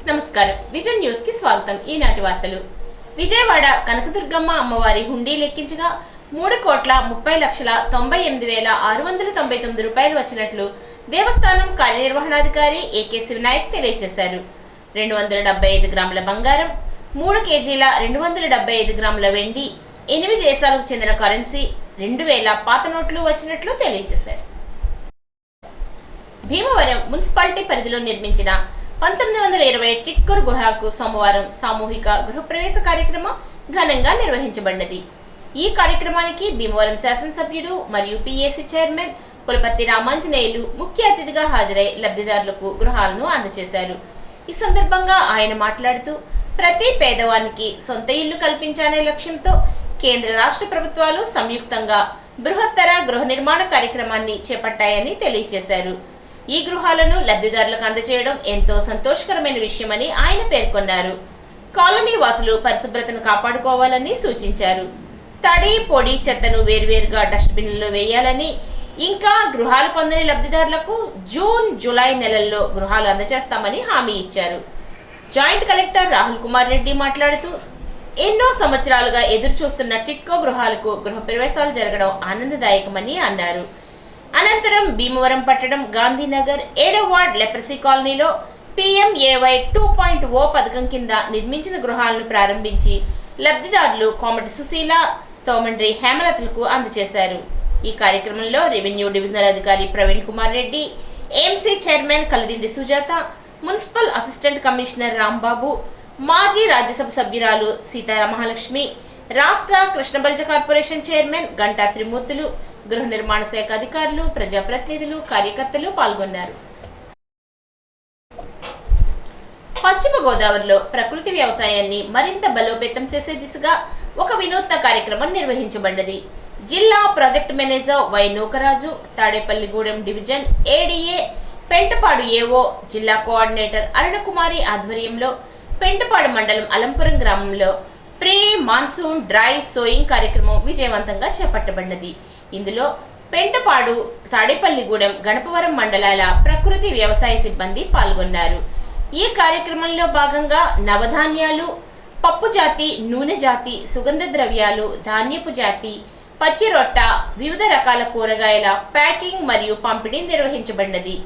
నమస్కారం vision news కి స్వాగతం. ఈనాటి వార్తలు. విజయవాడ కనకదుర్గమ్మ అమ్మవారి హుండీ లెక్కించగా 3,30,98,699 రూపాయలు వచ్చినట్లు దేవస్థానం కార్యనిర్వహణాధికారి ఏకే శివనాయక్ తెలియజేశారు. 275 గ్రాముల బంగారం, 3 కేజీల 275 గ్రాముల వెండి, 8 దేశాలకు చెందిన కరెన్సీ, 2,000 పాత నోట్లు వచ్చినట్లు తెలియజేశారు. భీమవరం మున్సిపాలిటీ పరిధిలో నిర్మించిన 1920 టిట్కోర్ గృహాలకు సోమవారం సామూహిక గృహప్రవేశ కార్యక్రమం ఘనంగా నిర్వహించబడినది. ఈ కార్యక్రమానికి భీమవరం శాసనసభ్యుడు మరియు పిఏసి చైర్మన్ పులపర్తి రామాంజనేయులు ముఖ్య అతిథిగా హాజరై లబ్ధిదారులకు గృహాలను అందజేశారు. ఈ సందర్భంగా ఆయన మాట్లాడుతూ, ప్రతి పేదవానికి సొంత ఇల్లు కల్పించాలనే లక్ష్యంతో కేంద్ర రాష్ట్ర ప్రభుత్వాలు సంయుక్తంగా బృహత్తర గృహ నిర్మాణ కార్యక్రమాన్ని చేపట్టాయని తెలియజేశారు. ఈ గృహాలను లబ్ధిదారులకు అందజేయడం ఎంతో సంతోషకరమైన విషయమని ఆయన పేర్కొన్నారు. కాలనీ వాసులు పరిశుభ్రతను కాపాడుకోవాలని సూచించారు. తడి, పొడి చెత్తను వేర్వేరుగా డస్ట్బిన్లలో వేయాలని, ఇంకా గృహాలు పొందని లబ్ధిదారులకు జూన్, జూలై నెలల్లో గృహాలు అందజేస్తామని హామీ ఇచ్చారు. జాయింట్ కలెక్టర్ రాహుల్ కుమార్ రెడ్డి మాట్లాడుతూ, ఎన్నో సంవత్సరాలుగా ఎదురు చూస్తున్న టిట్కో గృహాలకు గృహ ప్రవేశాలు జరగడం ఆనందదాయకమని అన్నారు. అనంతరం భీమవరం పట్టణం గాంధీనగర్ 7వ వార్డ్ లెప్రసీ కాలనీలో PMAY 2.0 పథకం కింద నిర్మించిన గృహాలను ప్రారంభించి లబ్ధిదారులు కోమటి సుశీల, తోమండ్రి హేమలతలకు అందజేశారు. ఈ కార్యక్రమంలో రెవెన్యూ డివిజనల్ అధికారి Praveen Kumar Reddy, AMC chairman Kaladindi Sujatha, municipal assistant commissioner Rambabu, మాజీ రాజ్యసభ సభ్యురాలు సీతారామహాలక్ష్మి, రాష్ట్ర కృష్ణబల్జ కార్పొరేషన్ చైర్మన్ గంటా త్రిమూర్తులు, గృహ నిర్మాణ శాఖ అధికారులు, ప్రజాప్రతినిధులు, కార్యకర్తలు పాల్గొన్నారు. పశ్చిమ గోదావరిలో ప్రకృతి వ్యవసాయాన్ని మరింత బలోపేతం చేసే దిశగా ఒక వినూత్న కార్యక్రమం నిర్వహించబడినది. జిల్లా project manager Y Nookaraju, Tadepalligudem division ADA, Pentapadu AO, జిల్లా కోఆర్డినేటర్ అరుణకుమారి ఆధ్వర్యంలో పెంటపాడు మండలం అలంపురం గ్రామంలో ప్రీ మాన్సూన్ డ్రై సోయింగ్ కార్యక్రమం విజయవంతంగా చేపట్టబడినది. ఇందులో పెంటపాడు, తాడేపల్లిగూడెం, గణపవరం మండలాల ప్రకృతి వ్యవసాయ సిబ్బంది పాల్గొన్నారు. ఈ కార్యక్రమంలో భాగంగా నవధాన్యాలు, పప్పు జాతి, నూనె జాతి, సుగంధ ద్రవ్యాలు, ధాన్యపు జాతి, పచ్చి రొట్ట, వివిధ రకాల కూరగాయల ప్యాకింగ్ మరియు పంపిణీ నిర్వహించబడినది.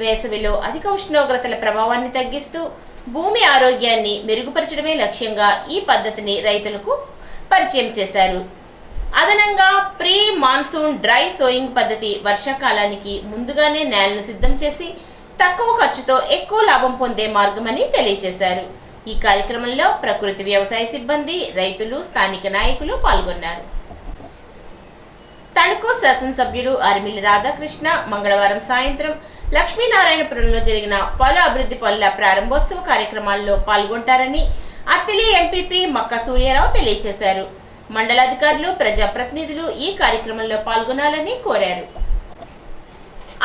వేసవిలో అధిక ఉష్ణోగ్రతల ప్రభావాన్ని తగ్గిస్తూ భూమి ఆరోగ్యాన్ని మెరుగుపరచడమే లక్ష్యంగా ఈ పద్ధతిని రైతులకు పరిచయం చేశారు. అదనంగా ప్రీ మాన్సూన్ డ్రై సోయింగ్ పద్ధతి వర్షాకాలానికి ముందుగానే నేలను సిద్ధం చేసి తక్కువ ఖర్చుతో ఎక్కువ లాభం పొందే మార్గమని తెలియజేశారు. ఈ కార్యక్రమంలో ప్రకృతి వ్యవసాయ సిబ్బంది, రైతులు, స్థానిక నాయకులు పాల్గొన్నారు. తణుకు శాసనసభ్యుడు అరిమిల్లి రాధాకృష్ణ మంగళవారం సాయంత్రం లక్ష్మీనారాయణపురంలో జరిగిన పలు అభివృద్ధి పనుల ప్రారంభోత్సవ కార్యక్రమాల్లో పాల్గొంటారని అత్తిలి ఎంపీపీ మక్క సూర్యారావు తెలియజేశారు. మండలాధికారులు, ప్రజాప్రతినిధులు ఈ కార్యక్రమంలో పాల్గొనాలని కోరారు.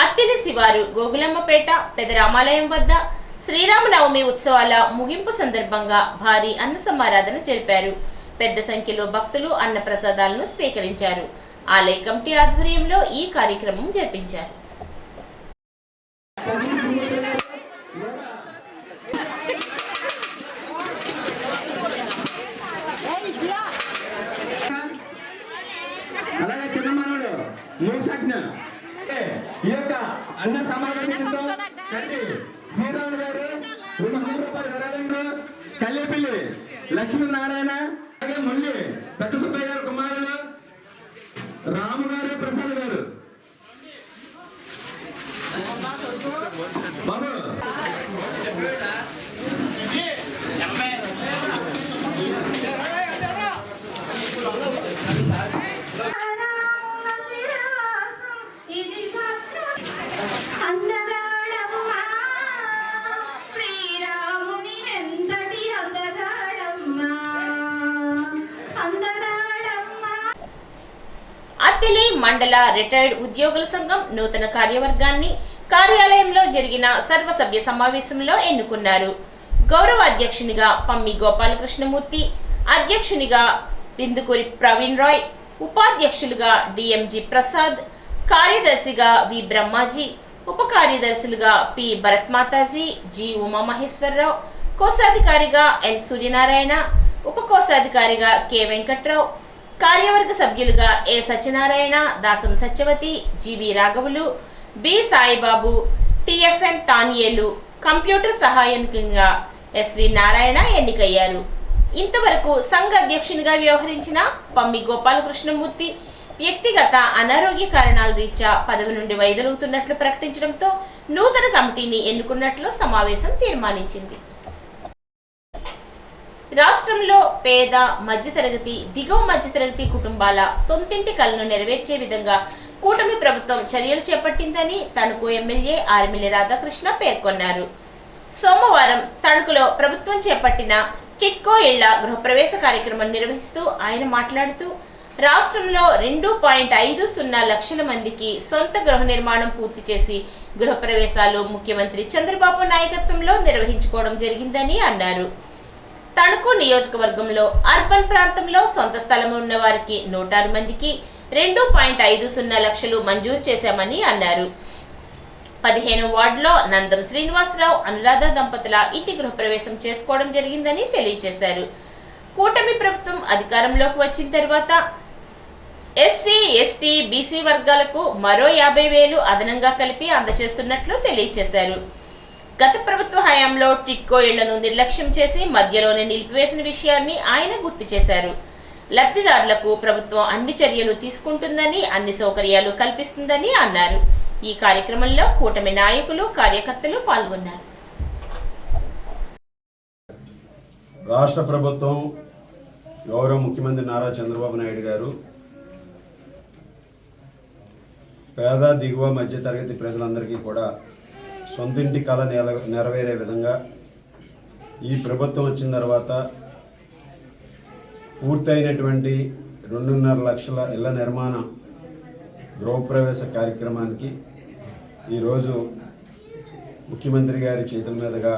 అత్తిలి శివారు గోగులమ్మపేట పెదరామాలయం వద్ద శ్రీరామనవమి ఉత్సవాల ముగింపు సందర్భంగా భారీ అన్న సమారాధన జరిపారు. పెద్ద సంఖ్యలో భక్తులు అన్న ప్రసాదాలను స్వీకరించారు. ఆలయ కమిటీ ఆధ్వర్యంలో ఈ కార్యక్రమం జరిపించారు. అలాగే చిన్నమానవుడు మోక్షజ్ఞ ఈ యొక్క అన్న సమావేశంతో శ్రీరాములు గారు 200 రూపాయల విరాళంలో కల్లేపల్లి లక్ష్మీనారాయణ, అలాగే మళ్ళీ పెద్ద సుబ్బయ్య గారు కుమారులు రాము గారు, ప్రసాద్ గారు బాబు అత్తిలి మండల రిటైర్డ్ ఉద్యోగుల సంఘం నూతన కార్యవర్గాన్ని కార్యాలయంలో జరిగిన సర్వసభ్య సమావేశంలో ఎన్నుకున్నారు. గౌరవ అధ్యక్షునిగా పమ్మి గోపాలకృష్ణమూర్తి, అధ్యక్షునిగా బిందుకూరి ప్రవీణ్ రాయ్, ఉపాధ్యక్షులుగా DMG ప్రసాద్, కార్యదర్శిగా వి బ్రహ్మాజీ, ఉప కార్యదర్శులుగా పి భరత్ మాతాజీ, జి ఉమామహేశ్వరరావు, కోశాధికారిగా ఎల్ సూర్యనారాయణ, ఉప కోశాధికారిగా కె వెంకట్రావు, కార్యవర్గ సభ్యులుగా ఏ సత్యనారాయణ, దాసం సత్యవతి, జివి రాఘవులు, B Saibaba, T F N Taniyelu, computer సహాయకునిగా ఎస్వి నారాయణ ఎన్నికయ్యారు. ఇంతవరకు సంఘ అధ్యక్షునిగా వ్యవహరించిన పమ్మి గోపాలకృష్ణమూర్తి వ్యక్తిగత అనారోగ్య కారణాల రీత్యా పదవి నుండి వైదొలుగుతున్నట్లు ప్రకటించడంతో నూతన కమిటీని ఎన్నుకున్నట్లు సమావేశం తీర్మానించింది. రాష్ట్రంలో పేద, మధ్యతరగతి, దిగువ మధ్యతరగతి కుటుంబాల సొంతింటి కలను నెరవేర్చే విధంగా కూటమి ప్రభుత్వం చర్యలు చేపట్టిందని తణుకు ఎమ్మెల్యే ఆర్మిల్లి రాధాకృష్ణ పేర్కొన్నారు. సోమవారం తణుకులో ప్రభుత్వం చేపట్టిన టిడ్కో ఇళ్ల గృహప్రవేశ కార్యక్రమం నిర్వహిస్తూ ఆయన మాట్లాడుతూ, రాష్ట్రంలో 2.50 లక్షల మందికి సొంత గృహ నిర్మాణం పూర్తి చేసి గృహప్రవేశాలు ముఖ్యమంత్రి చంద్రబాబు నాయకత్వంలో నిర్వహించుకోవడం జరిగిందని అన్నారు. తణుకు నియోజకవర్గంలో అర్బన్ ప్రాంతంలో సొంత స్థలం ఉన్న వారికి 106 మందికి 2.50 లక్షలు మంజూరు చేశామని అన్నారు. 15వ వార్డులో నందం శ్రీనివాసరావు, అనురాధ దంపతుల ఇంటి గృహప్రవేశం చేసుకోవడం జరిగిందని తెలియజేశారు. కూటమి ప్రభుత్వం అధికారంలోకి వచ్చిన తర్వాత ఎస్సీ, ఎస్టీ, బీసీ వర్గాలకు మరో 50,000 అదనంగా కలిపి అందజేస్తున్నట్లు తెలియజేశారు. గత ప్రభుత్వ హయాంలో టిడ్కో ఇళ్లను నిర్లక్ష్యం చేసి మధ్యలోనే నిలిపివేసిన విషయాన్ని ఆయన గుర్తు చేశారు. లబ్ధిదారులకు ప్రభుత్వం అన్ని చర్యలు తీసుకుంటుందని, అన్ని సౌకర్యాలు కల్పిస్తుందని అన్నారు. ఈ కార్యక్రమంలో కూటమి నాయకులు, కార్యకర్తలు పాల్గొన్నారు. రాష్ట్ర ప్రభుత్వం గౌరవ ముఖ్యమంత్రి నారా చంద్రబాబు నాయుడు గారు పేద, దిగువ, మధ్య తరగతి ప్రజలందరికీ కూడా సొంతింటి కళ నెరవేరే విధంగా ఈ ప్రభుత్వం వచ్చిన తర్వాత పూర్తయినటువంటి 2.5 లక్షల ఇళ్ల నిర్మాణ గృహప్రవేశ కార్యక్రమానికి ఈరోజు ముఖ్యమంత్రి గారి చేతుల మీదుగా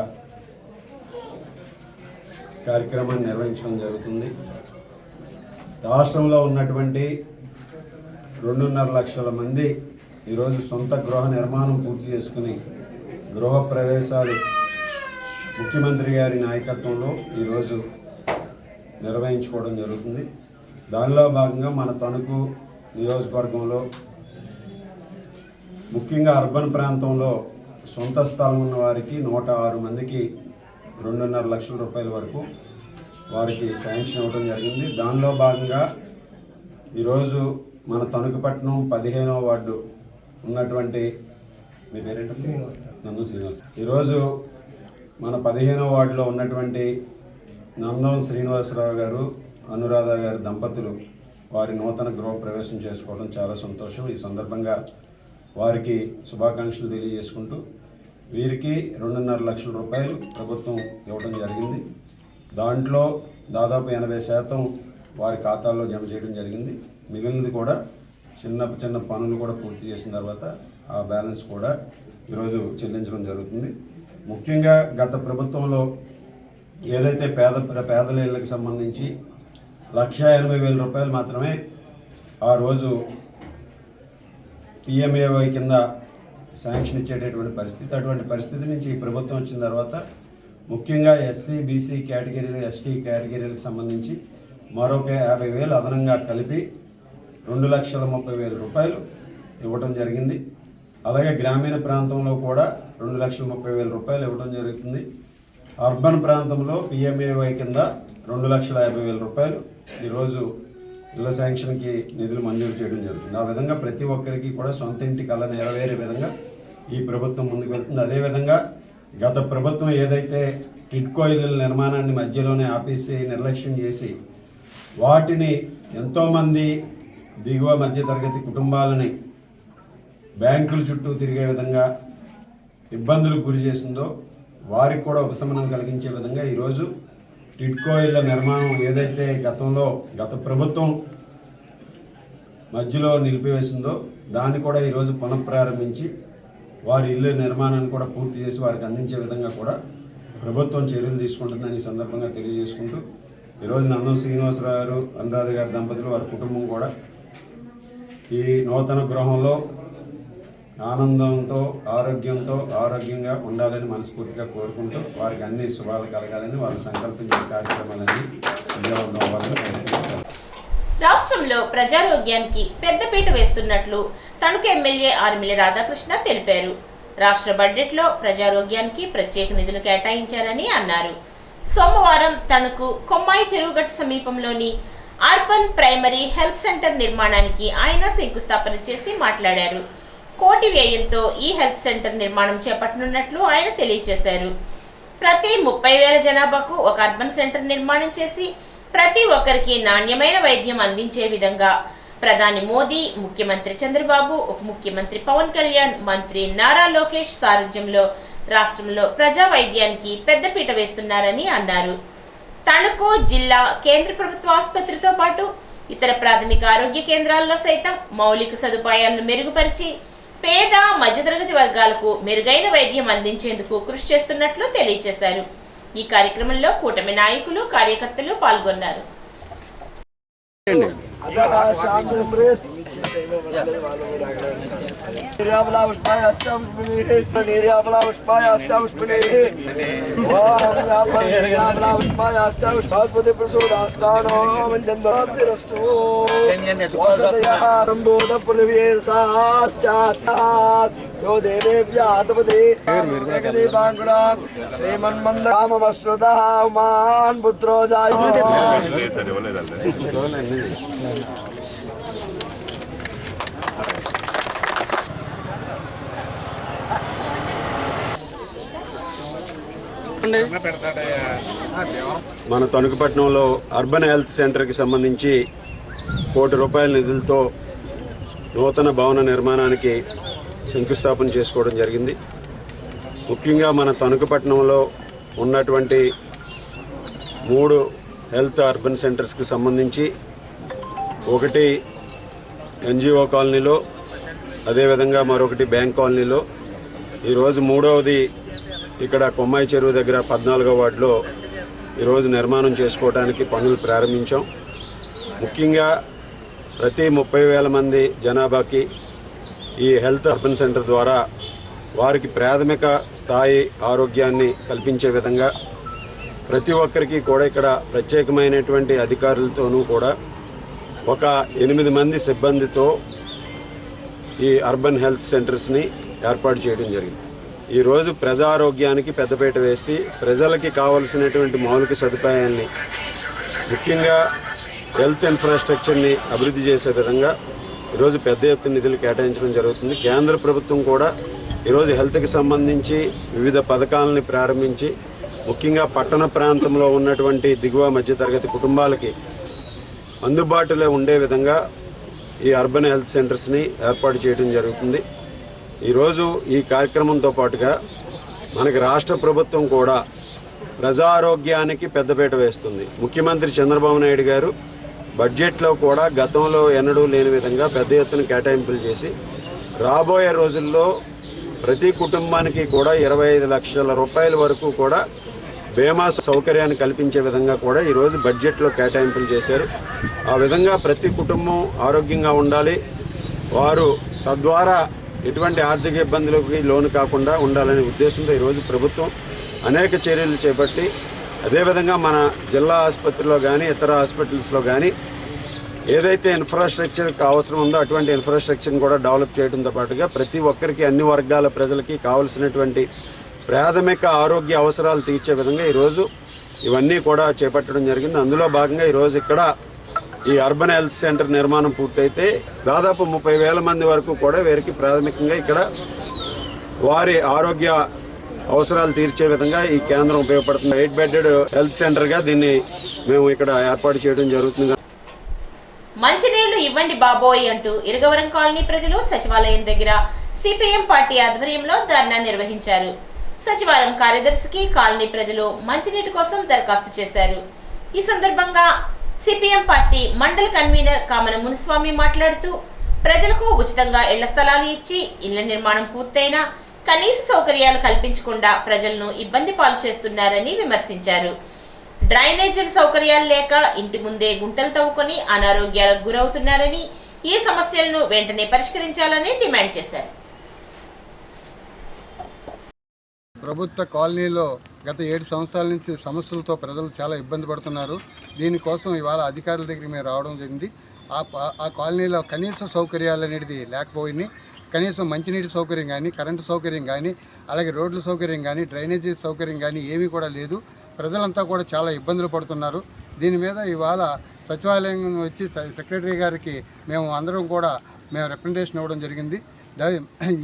కార్యక్రమాన్ని నిర్వహించడం జరుగుతుంది. రాష్ట్రంలో ఉన్నటువంటి 2.5 లక్షల మంది ఈరోజు సొంత గృహ నిర్మాణం పూర్తి చేసుకుని గృహప్రవేశాలు ముఖ్యమంత్రి గారి నాయకత్వంలో ఈరోజు నిర్వహించుకోవడం జరుగుతుంది. దానిలో భాగంగా మన తణుకు నియోజకవర్గంలో ముఖ్యంగా అర్బన్ ప్రాంతంలో సొంత స్థలం ఉన్న వారికి 106 మందికి 2.5 లక్షల రూపాయల వరకు వారికి శాంక్షన్ అవ్వడం జరిగింది. దానిలో భాగంగా ఈరోజు మన తణుకుపట్నం 15వ వార్డు ఉన్నటువంటి మీ పేరేంటి? నందం శ్రీనివాస్. ఈరోజు మన 15వ వార్డులో ఉన్నటువంటి నందం శ్రీనివాసరావు గారు, అనురాధ గారి దంపతులు వారి నూతన గృహప్రవేశం చేసుకోవడం చాలా సంతోషం. ఈ సందర్భంగా వారికి శుభాకాంక్షలు తెలియజేసుకుంటూ వీరికి 2.5 లక్షల రూపాయలు ప్రభుత్వం ఇవ్వడం జరిగింది. దాంట్లో దాదాపు 80% వారి ఖాతాల్లో జమ చేయడం జరిగింది. మిగిలినది కూడా చిన్న పనులు కూడా పూర్తి చేసిన తర్వాత ఆ బ్యాలెన్స్ కూడా ఈరోజు చెల్లించడం జరుగుతుంది. ముఖ్యంగా గత ప్రభుత్వంలో ఏదైతే పేదల ఇళ్ళకి సంబంధించి 1,80,000 రూపాయలు మాత్రమే ఆ రోజు పిఎంఏవై కింద శాంక్షన్ ఇచ్చేటటువంటి పరిస్థితి. అటువంటి పరిస్థితి నుంచి ఈ ప్రభుత్వం వచ్చిన తర్వాత ముఖ్యంగా ఎస్సీ, బీసీ కేటగిరీలు, ఎస్టీ కేటగిరీలకు సంబంధించి మరొక 50,000 అదనంగా కలిపి 2,30,000 రూపాయలు ఇవ్వడం జరిగింది. అలాగే గ్రామీణ ప్రాంతంలో కూడా 2,30,000 రూపాయలు ఇవ్వడం జరుగుతుంది. అర్బన్ ప్రాంతంలో పిఎంఏవై కింద 2,50,000 రూపాయలు ఈరోజు ఇళ్ల శాంక్షన్కి నిధులు మంజూరు చేయడం జరుగుతుంది. ఆ విధంగా ప్రతి ఒక్కరికి కూడా సొంత ఇంటి కళ నెరవేరే విధంగా ఈ ప్రభుత్వం ముందుకు వెళ్తుంది. అదేవిధంగా గత ప్రభుత్వం ఏదైతే టిడ్కో ఇళ్ళ నిర్మాణాన్ని మధ్యలోనే ఆపేసి నిర్లక్ష్యం చేసి వాటిని ఎంతోమంది దిగువ మధ్య తరగతి కుటుంబాలని బ్యాంకుల చుట్టూ తిరిగే విధంగా ఇబ్బందులకు గురి చేసిందో వారికి కూడా ఉపశమనం కలిగించే విధంగా ఈరోజు టిడ్కో ఇళ్ల నిర్మాణం ఏదైతే గత ప్రభుత్వం మధ్యలో నిలిపివేసిందో దాన్ని కూడా ఈరోజు పునఃప్రారంభించి వారి ఇల్లు నిర్మాణాన్ని కూడా పూర్తి చేసి వారికి అందించే విధంగా కూడా ప్రభుత్వం చర్యలు తీసుకుంటుందని ఈ సందర్భంగా తెలియజేసుకుంటూ ఈరోజు నందం శ్రీనివాసరావు గారు, అనురాధ గారి దంపతులు వారి కుటుంబం కూడా ఈ నూతన గృహంలో ఆనందంతో ఆరోగ్యంగా ఉండాలని మనస్ఫూర్తిగా కోరుకుంటూ వారికి అన్ని శుభాలు కలగాలని వారు సంకల్పించిన కార్యక్రమాలన్నీ విజయవంతం అవ్వాలని కోరుకుంటున్నారు. రాష్ట్రంలో ప్రజారోగ్యానికి పెద్దపీట వేస్తున్నట్లు తణుకు ఎమ్మెల్యే ఆర్మిల రాధాకృష్ణ తెలిపారు. రాష్ట్ర బడ్జెట్లో ప్రజారోగ్యానికి ప్రత్యేక నిధులు కేటాయించారని అన్నారు. సోమవారం తణుకు కొమ్మాయి చెరువుగట్టు సమీపంలోని అర్బన్ ప్రైమరీ హెల్త్ సెంటర్ నిర్మాణానికి ఆయన శంకుస్థాపన చేసి మాట్లాడారు. కోటి వ్యయంతో ఈ హెల్త్ సెంటర్ నిర్మాణం చేపట్టనున్నట్లు ఆయన తెలియజేశారు. ప్రతి 30,000 జనాభాకు ఒక అర్బన్ సెంటర్ నిర్మాణం చేసి ప్రతి ఒక్కరికి నాణ్యమైన వైద్యం అందించే విధంగా ప్రధాని మోదీ, ముఖ్యమంత్రి చంద్రబాబు, ఉప ముఖ్యమంత్రి పవన్ కళ్యాణ్, మంత్రి నారా లోకేష్ సారథ్యంలో రాష్ట్రంలో ప్రజా వైద్యానికి పెద్దపీట వేస్తున్నారని అన్నారు. తణుకు జిల్లా కేంద్ర ప్రభుత్వ ఆసుపత్రితో పాటు ఇతర ప్రాథమిక ఆరోగ్య కేంద్రాల్లో సైతం మౌలిక సదుపాయాలను మెరుగుపరిచి పేద మధ్యతరగతి వర్గాలకు మెరుగైన వైద్యం అందించేందుకు కృషి చేస్తున్నట్లు తెలియజేశారు. ఈ కార్యక్రమంలో కూటమి నాయకులు, కార్యకర్తలు పాల్గొన్నారు. శ్రీమన్మందరామస్మృతామాన్ పుత్రో జాయ మన తణుకుపట్నంలో అర్బన్ హెల్త్ సెంటర్కి సంబంధించి ₹1 కోటి నిధులతో నూతన భవన నిర్మాణానికి శంకుస్థాపన చేసుకోవడం జరిగింది. ముఖ్యంగా మన తణుకుపట్నంలో ఉన్నటువంటి 3 హెల్త్ అర్బన్ సెంటర్స్కి సంబంధించి ఒకటి ఎన్జిఓ కాలనీలో, అదేవిధంగా మరొకటి బ్యాంక్ కాలనీలో, ఈరోజు మూడవది ఇక్కడ కొమ్మాయి చెరువు దగ్గర 14వ వార్డులో ఈరోజు నిర్మాణం చేసుకోవడానికి పనులు ప్రారంభించాం. ముఖ్యంగా ప్రతి 30,000 మంది జనాభాకి ఈ హెల్త్ అర్బన్ సెంటర్ ద్వారా వారికి ప్రాథమిక స్థాయి ఆరోగ్యాన్ని కల్పించే విధంగా ప్రతి ఒక్కరికి కూడా ఇక్కడ ప్రత్యేకమైనటువంటి అధికారులతోనూ కూడా ఒక 8 మంది సిబ్బందితో ఈ అర్బన్ హెల్త్ సెంటర్స్ని ఏర్పాటు చేయడం జరిగింది. ఈరోజు ప్రజారోగ్యానికి పెద్దపీట వేసి ప్రజలకి కావలసినటువంటి మౌలిక సదుపాయాల్ని, ముఖ్యంగా హెల్త్ ఇన్ఫ్రాస్ట్రక్చర్ని అభివృద్ధి చేసే విధంగా ఈరోజు పెద్ద ఎత్తున నిధులు కేటాయించడం జరుగుతుంది. కేంద్ర ప్రభుత్వం కూడా ఈరోజు హెల్త్కి సంబంధించి వివిధ పథకాలని ప్రారంభించి ముఖ్యంగా పట్టణ ప్రాంతంలో ఉన్నటువంటి దిగువ మధ్యతరగతి కుటుంబాలకి అందుబాటులో ఉండే విధంగా ఈ అర్బన్ హెల్త్ సెంటర్స్ని ఏర్పాటు చేయడం జరుగుతుంది. ఈరోజు ఈ కార్యక్రమంతో పాటుగా మనకి రాష్ట్ర ప్రభుత్వం కూడా ప్రజారోగ్యానికి పెద్దపీట వేస్తుంది. ముఖ్యమంత్రి చంద్రబాబు నాయుడు గారు బడ్జెట్లో కూడా గతంలో ఎన్నడూ లేని విధంగా పెద్ద ఎత్తున కేటాయింపులు చేసి రాబోయే రోజుల్లో ప్రతి కుటుంబానికి కూడా 25 లక్షల రూపాయల వరకు కూడా బీమా సౌకర్యాన్ని కల్పించే విధంగా కూడా ఈరోజు బడ్జెట్లో కేటాయింపులు చేశారు. ఆ విధంగా ప్రతి కుటుంబం ఆరోగ్యంగా ఉండాలి, వారు తద్వారా ఎటువంటి ఆర్థిక ఇబ్బందులకి లోను కాకుండా ఉండాలనే ఉద్దేశంతో ఈరోజు ప్రభుత్వం అనేక చర్యలు చేపట్టి, అదేవిధంగా మన జిల్లా ఆసుపత్రిలో కానీ ఇతర హాస్పిటల్స్లో కానీ ఏదైతే ఇన్ఫ్రాస్ట్రక్చర్కి అవసరం ఉందో అటువంటి ఇన్ఫ్రాస్ట్రక్చర్ని కూడా డెవలప్ చేయడంతో పాటుగా ప్రతి ఒక్కరికి, అన్ని వర్గాల ప్రజలకి కావలసినటువంటి ప్రాథమిక ఆరోగ్య అవసరాలు తీర్చే విధంగా ఈరోజు ఇవన్నీ కూడా చేపట్టడం జరిగింది. అందులో భాగంగా ఈరోజు ఇక్కడ ఈ అర్బన్ హెల్త్ సెంటర్ నిర్మాణం పూర్తయితే దాదాపు 30,000 మంది వరకు కూడా వీరికి ప్రాథమికంగా ఇక్కడ వారి ఆరోగ్య అవసరాలు తీర్చే విధంగా ఈ కేంద్రం ఉపయోగపడుతుంది. 8 బెడెడ్ హెల్త్ సెంటర్గా దీన్ని మేము ఇక్కడ ఏర్పాటు చేయడం జరుగుతుంది. మంచినీళ్లు ఇవ్వండి బాబోయ్ అంటూ ఇరగవరం కాలనీ ప్రజలు సచివాలయం దగ్గర సిపిఎం పార్టీ ఆధ్వర్యంలో ధర్నా నిర్వహించారు. సచివాలయం కార్యదర్శికి కాలనీ ప్రజలు మంచినీటి కోసం దరఖాస్తు చేశారు. ఈ సందర్భంగా సిపిఎం పార్టీ మండల కన్వీనర్ కామన మునిస్వామి మాట్లాడుతూ ప్రజలకు ఉచితంగా ఇళ్ల స్థలాలు ఇచ్చి ఇళ్ల నిర్మాణం పూర్తయినా కనీస సౌకర్యాలు కల్పించకుండా ప్రజలను ఇబ్బంది పాలు చేస్తున్నారని విమర్శించారు. డ్రైనేజీల సౌకర్యాలు లేక ఇంటి ముందే గుంటలు తవ్వుకొని అనారోగ్యాలకు గురవుతున్నారని, ఈ సమస్యలను వెంటనే పరిష్కరించాలని డిమాండ్ చేశారు. ప్రభుత్వ కాలనీలో గత 7 సంవత్సరాల నుంచి సమస్యలతో ప్రజలు చాలా ఇబ్బంది పడుతున్నారు. దీనికోసం ఇవాళ అధికారుల దగ్గరికి మేము రావడం జరిగింది. ఆ కాలనీలో కనీస సౌకర్యాలు అనేది లేకపోయినాయి. కనీసం మంచినీటి సౌకర్యం కానీ, కరెంటు సౌకర్యం కానీ, అలాగే రోడ్ల సౌకర్యం కానీ, డ్రైనేజీ సౌకర్యం కానీ ఏమీ కూడా లేదు. ప్రజలంతా కూడా చాలా ఇబ్బందులు పడుతున్నారు. దీని మీద ఇవాళ సచివాలయం వచ్చి సెక్రటరీ గారికి మేము అందరం కూడా రిప్రజెంటేషన్ ఇవ్వడం జరిగింది.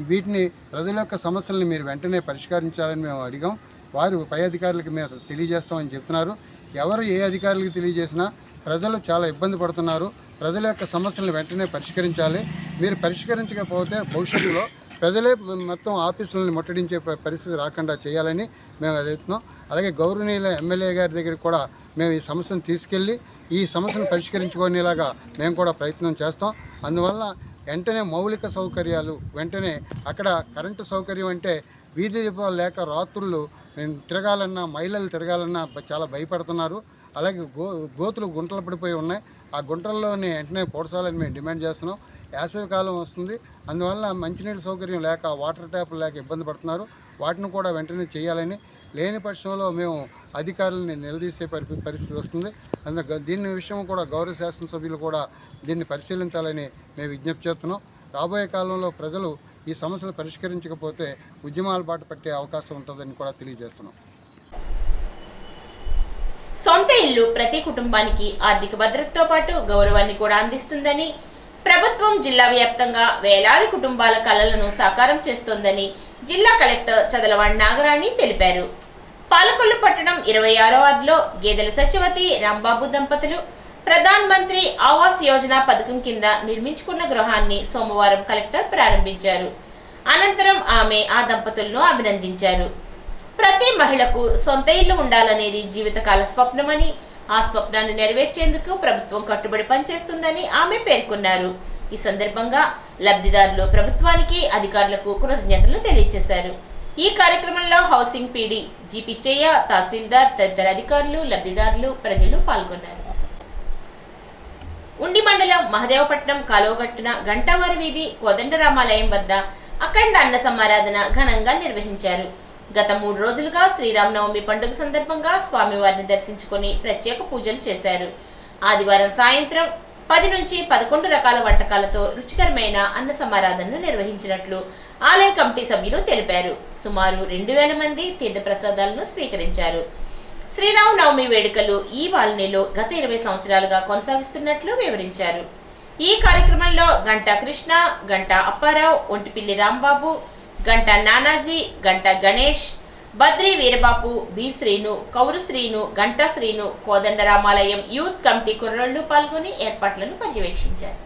వీటిని ప్రజల యొక్క సమస్యలను మీరు వెంటనే పరిష్కరించాలని మేము అడిగాం. వారు పై అధికారులకు మేము తెలియజేస్తామని చెప్తున్నారు. ఎవరు ఏ అధికారులకు తెలియజేసినా ప్రజలు చాలా ఇబ్బంది పడుతున్నారు. ప్రజల యొక్క సమస్యలను వెంటనే పరిష్కరించాలి. మీరు పరిష్కరించకపోతే భవిష్యత్తులో ప్రజలే మొత్తం ఆఫీసులను ముట్టడించే పరిస్థితి రాకుండా చేయాలని మేము అడుగుతున్నాం. అలాగే గౌరవనీయుల ఎమ్మెల్యే గారి దగ్గర కూడా మేము ఈ సమస్యను తీసుకెళ్ళి ఈ సమస్యను పరిష్కరించుకునేలాగా మేము కూడా ప్రయత్నం చేస్తాం. అందువల్ల వెంటనే మౌలిక సౌకర్యాలు వెంటనే అక్కడ కరెంటు సౌకర్యం అంటే వీధి దీపాలు లేక రాత్రులు తిరగాలన్నా, మహిళలు తిరగాలన్నా చాలా భయపడుతున్నారు. అలాగే గోతులు గుంటలు పడిపోయి ఉన్నాయి. ఆ గుంటల్లోనే వెంటనే పోడ్చాలని మేము డిమాండ్ చేస్తున్నాం. వేసవికాలం వస్తుంది, అందువల్ల మంచినీటి సౌకర్యం లేక, వాటర్ ట్యాపులు లేక ఇబ్బంది పడుతున్నారు. వాటిని కూడా వెంటనే చేయాలని, లేని పక్షంలో మేము అధికారులని నిలదీసే పరిస్థితి వస్తుంది. దీని విషయం కూడా గౌరవ శాసనసభ్యులు కూడా దీన్ని పరిశీలించాలని మేము విజ్ఞప్తి చేస్తున్నాం. రాబోయే కాలంలో ప్రజలు ఈ సమస్యలు పరిష్కరించకపోతే ఉద్యమాల బాట పట్టే అవకాశం ఉంటుందని కూడా తెలియజేస్తున్నాం. సొంత ఇల్లు ప్రతి కుటుంబానికి ఆర్థిక భద్రతతో పాటు గౌరవాన్ని కూడా అందిస్తుందని, ప్రభుత్వం జిల్లా వ్యాప్తంగా వేలాది కుటుంబాల కలలను సాకారం చేస్తోందని జిల్లా కలెక్టర్ చదలవాడి నాగరాణి తెలిపారు. పాలకొల్లు పట్టణం 26వ వార్డులో గేదెల సత్యవతి రాంబాబు దంపతులు ప్రధాన్ మంత్రి ఆవాస్ యోజన పథకం కింద నిర్మించుకున్న గృహాన్ని సోమవారం కలెక్టర్ ప్రారంభించారు. అనంతరం ఆమె ఆ దంపతులను అభినందించారు. ప్రతి మహిళకు సొంత ఇల్లు ఉండాలనేది జీవితకాల స్వప్నమని, ఆ స్వప్నాన్ని నెరవేర్చేందుకు ప్రభుత్వం కట్టుబడి పనిచేస్తుందని ఆమె పేర్కొన్నారు. ఈ సందర్భంగా లబ్ధిదారులు ప్రభుత్వానికి, అధికారులకు కృతజ్ఞతలు తెలియజేశారు. ఈ కార్యక్రమంలో హౌసింగ్ పీడీ జి పిచ్చయ్య, తహసీల్దార్ తదితర అధికారులు, లబ్ధిదారులు, ప్రజలు పాల్గొన్నారు. ఉండి మండలం మహదేవపట్నం కాలువగట్టున గంటావారి వీధి కోదండరామాలయం వద్ద అఖండ అన్న సమారాధన ఘనంగా నిర్వహించారు. గత 3 రోజులుగా శ్రీరామనవమి పండుగ సందర్భంగా స్వామివారిని దర్శించుకుని ప్రత్యేక పూజలు చేశారు. ఆదివారం సాయంత్రం 10 నుంచి 11 రకాల వంటకాలతో రుచికరమైన అన్న సమారాధనను నిర్వహించినట్లు ఆలయ కమిటీ సభ్యులు తెలిపారు. సుమారు 2000 మంది తీర్థ ప్రసాదాలను స్వీకరించారు. శ్రీరామనవమి వేడుకలు ఈ వాల్నీలో గత 20 సంవత్సరాలుగా కొనసాగిస్తున్నట్లు వివరించారు. ఈ కార్యక్రమంలో Ganta Krishna, Ganta Apparao, Ontipilli Rambabu, Ganta Nanaji, Ganta Ganesh, Badri Veerababu, B Srinu, Kauru Srinu, Ganta Srinu, Kodandaramalayam youth committee కుర్రోళ్లు పాల్గొని ఏర్పాట్లను పర్యవేక్షించారు.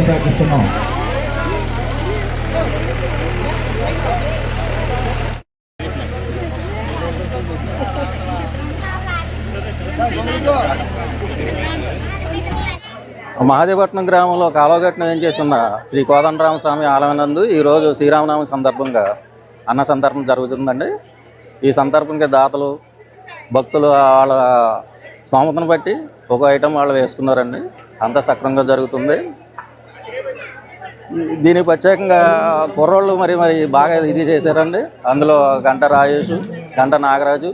ప్రార్థిస్తున్నాం. మహదేవపట్నం గ్రామంలో కాలువగట్టున ఏం చేస్తున్న శ్రీ కోదండరామ స్వామి ఆలయం నందు ఈరోజు శ్రీరామనవమి సందర్భంగా అన్న సందర్భం జరుగుతుందండి. ఈ సందర్భంగా దాతలు, భక్తులు వాళ్ళ స్తోమతను బట్టి ఒక ఐటెం వాళ్ళు వేసుకున్నారండి. అంతా సక్రమంగా జరుగుతుంది. దీనికి ప్రత్యేకంగా కుర్రోళ్ళు మరి బాగా ఇది చేశారండి. అందులో గంట రాజేష్, గంట నాగరాజు,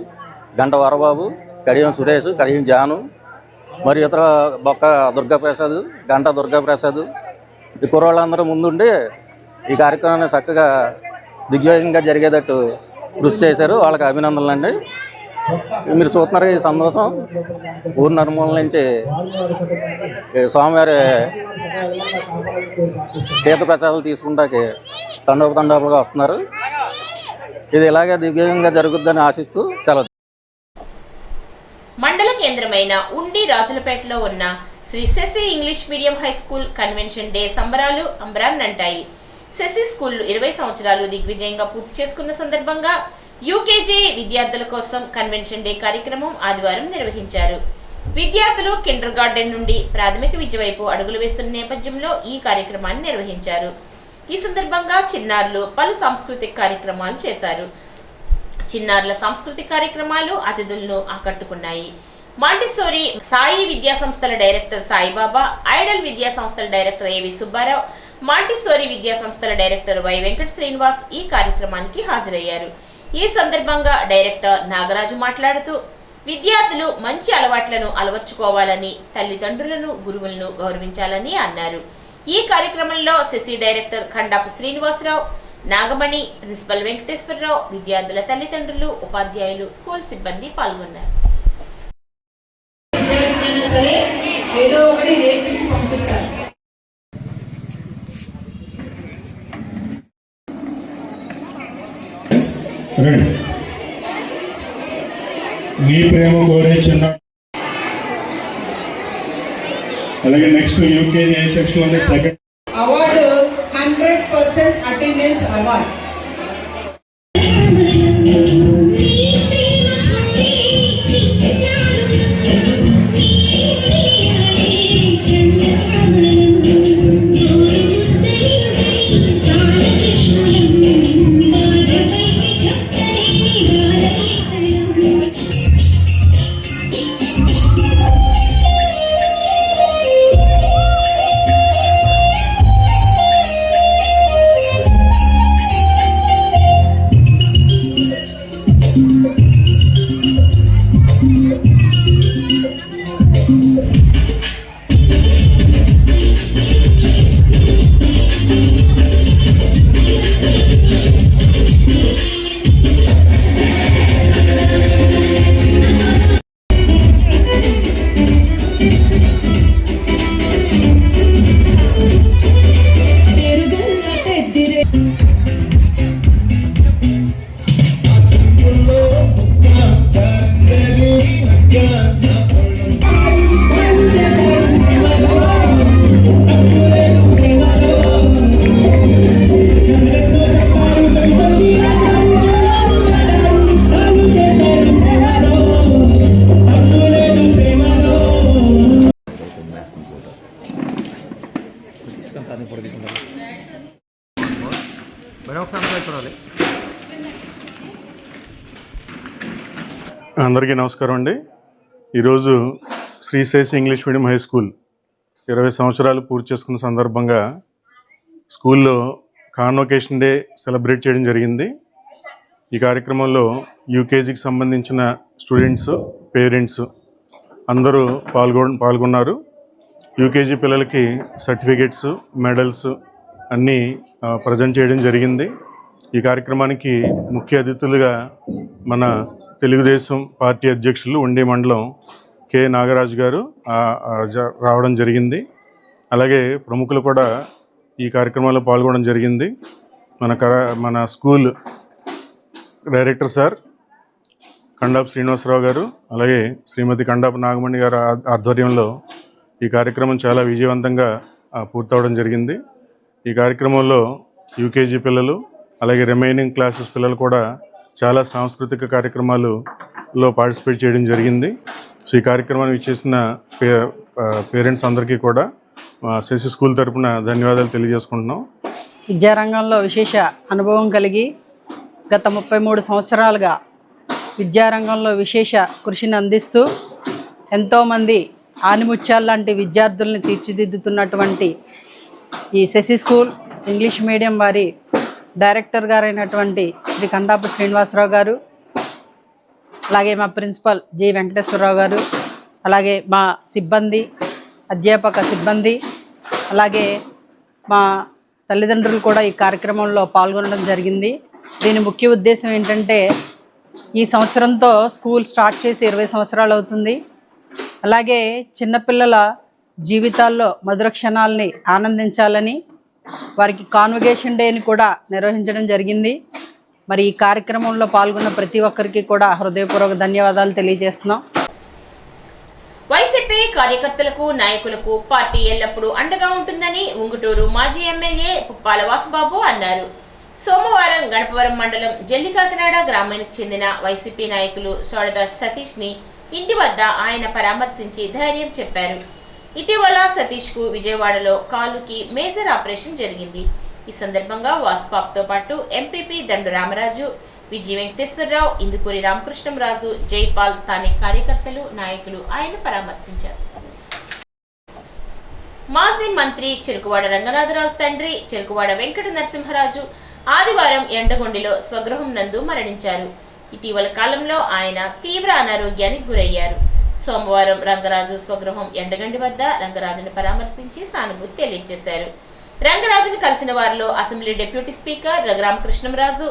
గంట వరబాబు, కడియం సురేష్, కడియం జాను, మరి ఇతర బొక్క దుర్గాప్రసాద్, గంట దుర్గాప్రసాద్, ఈ కుర్రోళ్ళందరూ ముందుండి ఈ కార్యక్రమాన్ని చక్కగా దిగ్విజయంగా జరిగేటట్టు కృషి చేశారు. వాళ్ళకి అభినందనలు అండి. మీరు చూస్తున్నారు ఈ సంతోషం ఊరు నలుమూల నుంచి స్వామివారి తీర్థ ప్రసాదాలు తీసుకుంటాకి తండోపతండోపులుగా వస్తున్నారు. ఇది ఇలాగే దివ్యంగా జరుగుద్దని ఆశిస్తూ సెలవు. మండల కేంద్రమైన ఉండి రాజులపేటలో ఉన్న Shri Sasi English medium high school convention day సంబరాలు అంబరాన్నంటాయి. శశి స్కూళ్లు 20 సంవత్సరాలు దిగ్విజయంగా పూర్తి చేసుకున్న సందర్భంగా యూకేజీ విద్యార్థుల కోసం కన్వెన్షన్ డే కార్యక్రమం ఆదివారం నిర్వహించారు. విద్యార్థులు కిండర్ గార్డెన్ నుండి ప్రాథమిక విద్య వైపు అడుగులు వేస్తున్న నేపథ్యంలో ఈ కార్యక్రమాన్ని నిర్వహించారు. ఈ సందర్భంగా చిన్నారులు పలు సాంస్కృతిక కార్యక్రమాలు చేశారు. చిన్నారుల సాంస్కృతిక కార్యక్రమాలు అతిథులను ఆకట్టుకున్నాయి. మాంటిసోరీ సాయి విద్యా సంస్థల డైరెక్టర్ సాయిబాబా, ఐడల్ విద్యా సంస్థల డైరెక్టర్ ఏవి సుబ్బారావు, మాంటిసోరీ విద్యా సంస్థల డైరెక్టర్ వై వెంకట శ్రీనివాస్ ఈ కార్యక్రమానికి హాజరయ్యారు. ఈ సందర్భంగా డైరెక్టర్ నాగరాజు మాట్లాడుతూ విద్యార్థులు మంచి అలవాట్లను అలవర్చుకోవాలని, తల్లిదండ్రులను గురువులను గౌరవించాలని అన్నారు. ఈ కార్యక్రమంలో శశి డైరెక్టర్ ఖండాపు శ్రీనివాసరావు, నాగమణి, ప్రిన్సిపల్ వెంకటేశ్వరరావు, విద్యార్థుల తల్లిదండ్రులు, ఉపాధ్యాయులు, స్కూల్ సిబ్బంది పాల్గొన్నారు. మీ ప్రేమ కోరే చిన్న అలాగే నెక్స్ట్ యూకేజీ ఏ సెక్షన్ లోనే సెకండ్ అవార్డు 100% అటెండెన్స్ అవార్డు. అందరికీ నమస్కారం అండి. ఈరోజు Shri Sasi English medium high school 20 సంవత్సరాలు పూర్తి చేసుకున్న సందర్భంగా స్కూల్లో కాన్వొకేషన్ డే సెలబ్రేట్ చేయడం జరిగింది. ఈ కార్యక్రమంలో యూకేజీకి సంబంధించిన స్టూడెంట్స్, పేరెంట్స్ అందరూ పాల్గొన్నారు. యూకేజీ పిల్లలకి సర్టిఫికేట్స్, మెడల్స్ అన్నీ ప్రజెంట్ చేయడం జరిగింది. ఈ కార్యక్రమానికి ముఖ్య అతిథులుగా మన తెలుగుదేశం పార్టీ అధ్యక్షులు ఉండి మండలం కె నాగరాజు గారు రావడం జరిగింది. అలాగే ప్రముఖులు కూడా ఈ కార్యక్రమంలో పాల్గొనడం జరిగింది. మన స్కూల్ డైరెక్టర్ సార్ ఖండాపు శ్రీనివాసరావు గారు, అలాగే శ్రీమతి ఖండాపు నాగమణి గారు ఆధ్వర్యంలో ఈ కార్యక్రమం చాలా విజయవంతంగా పూర్తవడం జరిగింది. ఈ కార్యక్రమంలో యూకేజీ పిల్లలు, అలాగే రిమైనింగ్ క్లాసెస్ పిల్లలు కూడా చాలా సాంస్కృతిక కార్యక్రమాలలో పార్టిసిపేట్ చేయడం జరిగింది. సో ఈ కార్యక్రమాన్ని ఇచ్చేసిన పేరెంట్స్ అందరికీ కూడా శశి స్కూల్ తరపున ధన్యవాదాలు తెలియజేసుకుంటున్నాం. విద్యారంగంలో విశేష అనుభవం కలిగి గత 33 సంవత్సరాలుగా విద్యారంగంలో విశేష కృషిని అందిస్తూ ఎంతోమంది ఆనిముత్యాల లాంటి విద్యార్థుల్ని తీర్చిదిద్దుతున్నటువంటి ఈ శశి స్కూల్ ఇంగ్లీష్ మీడియం వారి డైరెక్టర్ గారైనటువంటి శ్రీ ఖండాపు శ్రీనివాసరావు గారు, అలాగే మా ప్రిన్సిపల్ జి వెంకటేశ్వరరావు గారు, అలాగే మా సిబ్బంది, అధ్యాపక సిబ్బంది, అలాగే మా తల్లిదండ్రులు కూడా ఈ కార్యక్రమంలో పాల్గొనడం జరిగింది. దీని ముఖ్య ఉద్దేశం ఏంటంటే ఈ సంవత్సరంతో స్కూల్ స్టార్ట్ చేసి 20 సంవత్సరాలు అవుతుంది. అలాగే చిన్నపిల్లల జీవితాల్లో మధుర క్షణాలని ఆనందించాలని వారికి కాన్వకేషన్ డేని కూడా నిర్వహించడం జరిగింది. మరి ఈ కార్యక్రమంలో పాల్గొన్న ప్రతి ఒక్కరికి కూడా హృదయపూర్వక ధన్యవాదాలు తెలియజేస్తున్నాం. వైసీపీ కార్యకర్తలకు, నాయకులకు పార్టీ ఎల్లప్పుడూ అండగా ఉంటుందని ఉంగుటూరు మాజీ ఎమ్మెల్యే పుప్పాల వాసుబాబు అన్నారు. సోమవారం గణపవరం మండలం జల్లికాకినాడ గ్రామానికి చెందిన వైసీపీ నాయకులు సోడదాస్ సతీష్ ని ఇంటి వద్ద ఆయన పరామర్శించి ధైర్యం చెప్పారు. ఇటీవల సతీష్ కు విజయవాడలో కాలుకి మేజర్ ఆపరేషన్ జరిగింది. ఈ సందర్భంగా వాసుబాబుతో పాటు ఎంపీపీ దండు రామరాజు, విజయ వెంకటేశ్వరరావు, ఇందుకూరి రామకృష్ణంరాజు, జైపాల్, స్థానిక కార్యకర్తలు, నాయకులు ఆయన పరామర్శించారు. మాజీ మంత్రి చెరుకువాడ రంగనాథరాజు తండ్రి చెరుకువాడ వెంకట నరసింహరాజు ఆదివారం ఎండగొండిలో స్వగృహం నందు మరణించారు. ఇటీవల కాలంలో ఆయన తీవ్ర అనారోగ్యానికి గురయ్యారు. సోమవారం రంగరాజు స్వగృహం ఎండగండి వద్ద రంగరాజును పరామర్శించి సానుభూతి తెలియజేశారు. రంగరాజును కలిసిన వారిలో అసెంబ్లీ డిప్యూటీ స్పీకర్ రఘురామకృష్ణంరాజు,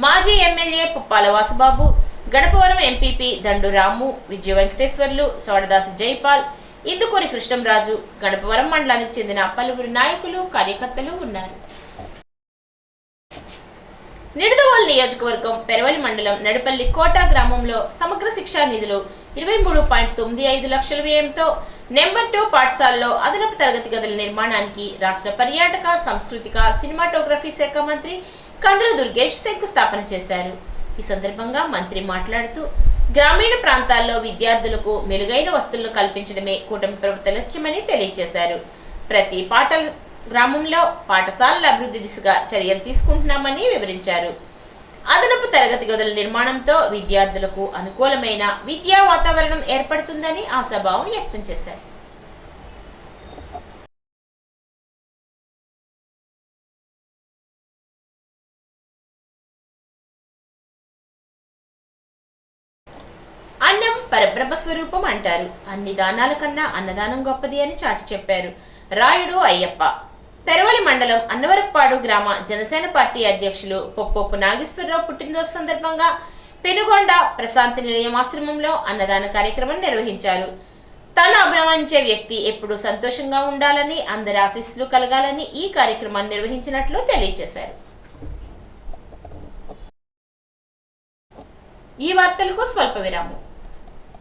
మాజీ ఎమ్మెల్యే పుప్పాల వాసుబాబు, గణపవరం ఎంపీపీ దండు రాము, విజయ వెంకటేశ్వర్లు, సోడదాసు జైపాల్, ఇందుకూరి కృష్ణంరాజు, గణపవరం మండలానికి చెందిన పలువురు నాయకులు, కార్యకర్తలు ఉన్నారు. నిడదవోలు నియోజకవర్గం పెరవలి మండలం నడిపల్లి కోట గ్రామంలో సమగ్ర శిక్షా నిధులు 23.95 లక్షల వ్యయంతో నెంబర్ 2 పాఠశాలలో అదనపు తరగతి గదుల నిర్మాణానికి రాష్ట్ర పర్యాటక, సాంస్కృతిక, సినిమాటోగ్రఫీ శాఖ మంత్రి కందుల దుర్గేష్ శంకుస్థాపన చేశారు. ఈ సందర్భంగా మంత్రి మాట్లాడుతూ గ్రామీణ ప్రాంతాల్లో విద్యార్థులకు మెరుగైన వసతులను కల్పించడమే కూటమి ప్రభుత్వ లక్ష్యమని తెలియజేశారు. ప్రతి గ్రామంలో పాఠశాలల అభివృద్ధి దిశగా చర్యలు తీసుకుంటున్నామని వివరించారు. అదనపు తరగతి గదుల నిర్మాణంతో విద్యార్థులకు అనుకూలమైన విద్యా వాతావరణం ఏర్పడుతుందని ఆశాభావం వ్యక్తం చేశారు. అన్నం పరబ్రహ్మ స్వరూపం అంటారు. అన్ని దానాల కన్నా అన్నదానం గొప్పది అని చాటి చెప్పారు రాయుడు అయ్యప్ప. పెరవలి మండలం అన్నవరపాడు గ్రామ జనసేన పార్టీ అధ్యక్షులు పొప్పోపు నాగేశ్వరరావు పుట్టినరోజు సందర్భంగా పెనుగొండ ప్రశాంతి నిలయం ఆశ్రమంలో అన్నదాన కార్యక్రమం నిర్వహించారు. తను అభిమానించే వ్యక్తి ఎప్పుడూ సంతోషంగా ఉండాలని, అందరి ఆశీస్సులు కలగాలని ఈ కార్యక్రమాన్ని నిర్వహించినట్లు తెలియజేశారు. ఈ వార్తలకు స్వల్ప విరామం.